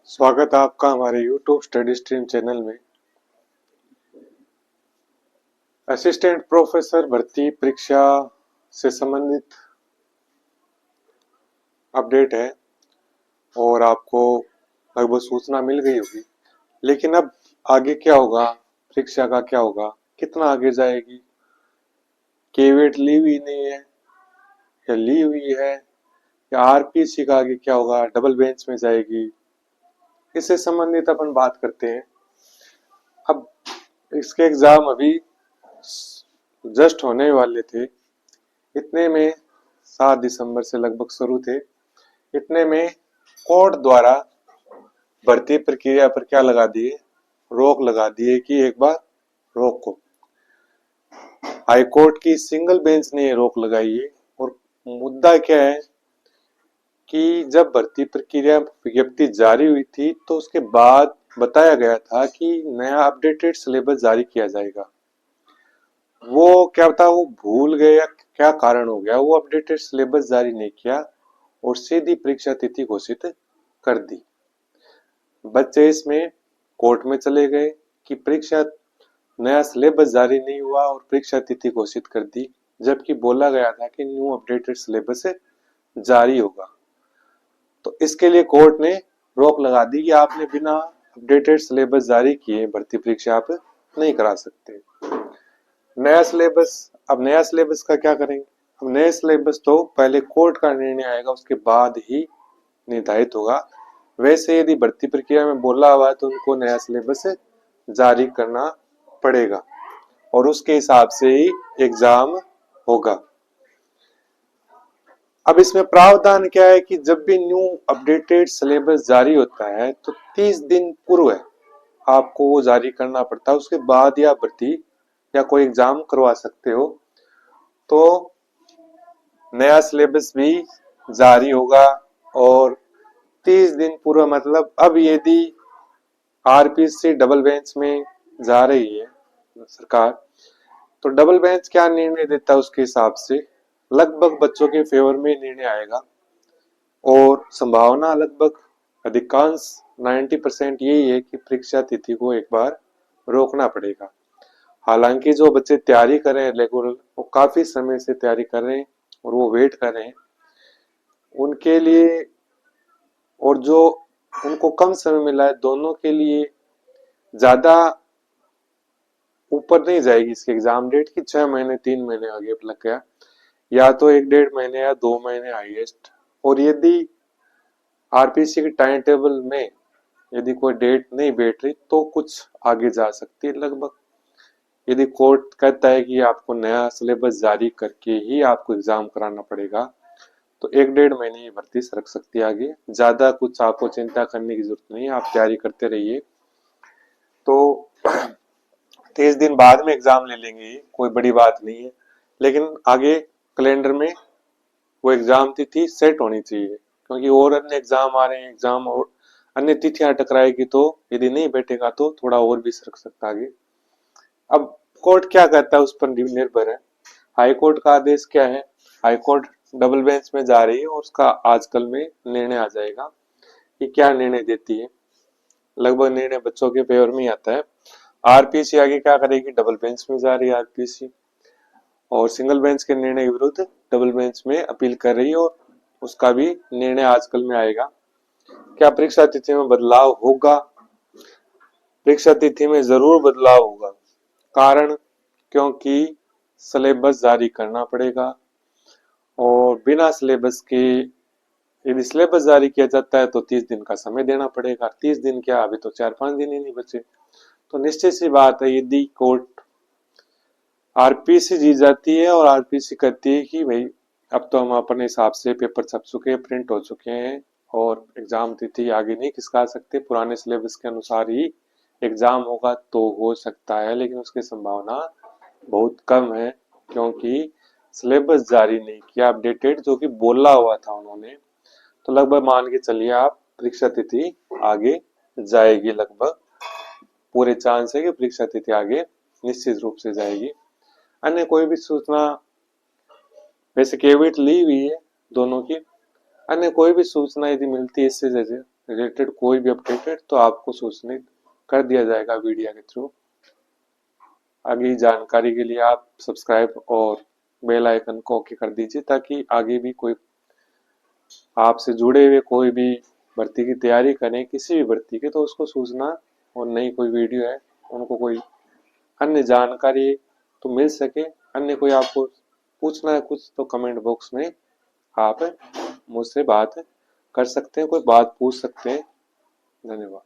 स्वागत है आपका हमारे YouTube स्टडी स्ट्रीम चैनल में। असिस्टेंट प्रोफेसर भर्ती परीक्षा से संबंधित अपडेट है और आपको लगभग सूचना मिल गई होगी, लेकिन अब आगे क्या होगा, परीक्षा का क्या होगा, कितना आगे जाएगी, केवीएट ली हुई नहीं है या ली हुई है, या आरपीसी का आगे क्या होगा, डबल बेंच में जाएगी, इससे संबंधित अपन बात करते हैं। अब इसके एग्जाम अभी जस्ट होने वाले थे, इतने में 7 दिसंबर से लगभग शुरू थे। इतने में कोर्ट द्वारा भर्ती प्रक्रिया पर क्या लगा दिए, रोक लगा दिए कि एक बार रोको। हाईकोर्ट की सिंगल बेंच ने रोक लगाई है। और मुद्दा क्या है कि जब भर्ती प्रक्रिया विज्ञप्ति जारी हुई थी तो उसके बाद बताया गया था कि नया अपडेटेड सिलेबस जारी किया जाएगा। वो क्या था, वो भूल गए या क्या कारण हो गया, वो अपडेटेड सिलेबस जारी नहीं किया और सीधी परीक्षा तिथि घोषित कर दी। बच्चे इसमें कोर्ट में चले गए कि परीक्षा नया सिलेबस जारी नहीं हुआ और परीक्षा तिथि घोषित कर दी, जबकि बोला गया था कि न्यू अपडेटेड सिलेबस जारी होगा। तो इसके लिए कोर्ट ने रोक लगा दी कि आपने बिना अपडेटेड सिलेबस जारी किए भर्ती परीक्षा आप नहीं करा सकते। नया सिलेबस, अब नया सिलेबस का क्या करेंगे? अब नए सिलेबस तो पहले कोर्ट का निर्णय आएगा, उसके बाद ही निर्धारित होगा। वैसे यदि भर्ती प्रक्रिया में बोला हुआ है तो उनको नया सिलेबस जारी करना पड़ेगा और उसके हिसाब से ही एग्जाम होगा। अब इसमें प्रावधान क्या है कि जब भी न्यू अपडेटेड सिलेबस जारी होता है तो 30 दिन पूर्व आपको वो जारी करना पड़ता है, उसके बाद ही आप भर्ती या कोई एग्जाम करवा सकते हो। तो नया सिलेबस भी जारी होगा और 30 दिन पूर्व, मतलब अब यदि आरपीसी डबल बेंच में जा रही है सरकार, तो डबल बेंच क्या निर्णय देता है उसके हिसाब से लगभग बच्चों के फेवर में निर्णय आएगा और संभावना लगभग अधिकांश 90% यही है कि परीक्षा तिथि को एक बार रोकना पड़ेगा। हालांकि जो बच्चे तैयारी कर रहे हैं रेगुलर, वो काफी समय से तैयारी कर रहे हैं और वो वेट कर रहे हैं उनके लिए, और जो उनको कम समय मिला है, दोनों के लिए ज्यादा ऊपर नहीं जाएगी इसके एग्जाम डेट की। 6 महीने 3 महीने आगे लग गया, या तो 1-1.5 महीने या 2 महीने हाईएस्ट। और यदि आरपीसी के टाइम टेबल में यदि कोई डेट नहीं बैठ रही तो कुछ आगे जा सकती है लगभग। यदि कोर्ट कहता है कि आपको नया सिलेबस जारी करके ही आपको एग्जाम कराना पड़ेगा तो 1-1.5 महीने ये भर्ती सरक सकती है आगे। ज्यादा कुछ आपको चिंता करने की जरूरत नहीं है, आप तैयारी करते रहिए। तो 30 दिन बाद में एग्जाम ले लेंगे, कोई बड़ी बात नहीं है, लेकिन आगे कैलेंडर में वो एग्जाम तिथि सेट होनी चाहिए, क्योंकि और अन्य एग्जाम आ रहे हैं, एग्जाम और अन्य तिथियां टकराएगी तो यदि नहीं बैठेगा तो थोड़ा और भी सरक सकता आगे। अब कोर्ट क्या कहता है उस पर निर्भर है। हाई कोर्ट का आदेश क्या है? हाई कोर्ट डबल बेंच में जा रही है और उसका आजकल में निर्णय आ जाएगा कि क्या निर्णय देती है। लगभग निर्णय बच्चों के फेवर में ही आता है। आरपीसी आगे क्या करेगी? डबल बेंच में जा रही है आरपीसी और सिंगल बेंच के निर्णय के विरुद्ध डबल बेंच में अपील कर रही है और उसका भी निर्णय आजकल में आएगा। क्या परीक्षा तिथि में बदलाव होगा? परीक्षा तिथि में जरूर बदलाव होगा। कारण, क्योंकि सिलेबस जारी करना पड़ेगा और बिना सिलेबस के यदि सिलेबस जारी किया जाता है तो 30 दिन का समय देना पड़ेगा। 30 दिन क्या, अभी तो 4-5 दिन ही नहीं बचे। तो निश्चित सी बात है, यदि कोर्ट आरपीसी जीत जाती है और आरपीसी कहती है कि भाई अब तो हम अपने हिसाब से पेपर छप चुके हैं, प्रिंट हो चुके हैं और एग्जाम तिथि आगे नहीं खिसका सकते, पुराने सिलेबस के अनुसार ही एग्जाम होगा, तो हो सकता है, लेकिन उसकी संभावना बहुत कम है, क्योंकि सिलेबस जारी नहीं किया अपडेटेड, जो कि बोला हुआ था उन्होंने। तो लगभग मान के चलिए आप परीक्षा तिथि आगे जाएगी, लगभग पूरे चांस है कि परीक्षा तिथि आगे निश्चित रूप से जाएगी। अन्य कोई भी सूचना, वैसे केवीएट ली हुई है दोनों की, अन्य कोई भी सूचना यदि मिलती है इससे रिलेटेड कोई भी अपडेट है तो आपको सूचना कर दिया जाएगा वीडियो के थ्रू। आगे जानकारी के लिए आप सब्सक्राइब और बेल आइकन को ओके कर दीजिए, ताकि आगे भी कोई आपसे जुड़े हुए कोई भी भर्ती की तैयारी करें, किसी भी भर्ती की, तो उसको सूचना और नई कोई वीडियो है उनको कोई अन्य जानकारी तो मिल सके। अन्य कोई आपको पूछना है कुछ तो कमेंट बॉक्स में आप मुझसे बात कर सकते हैं, कोई बात पूछ सकते हैं। धन्यवाद।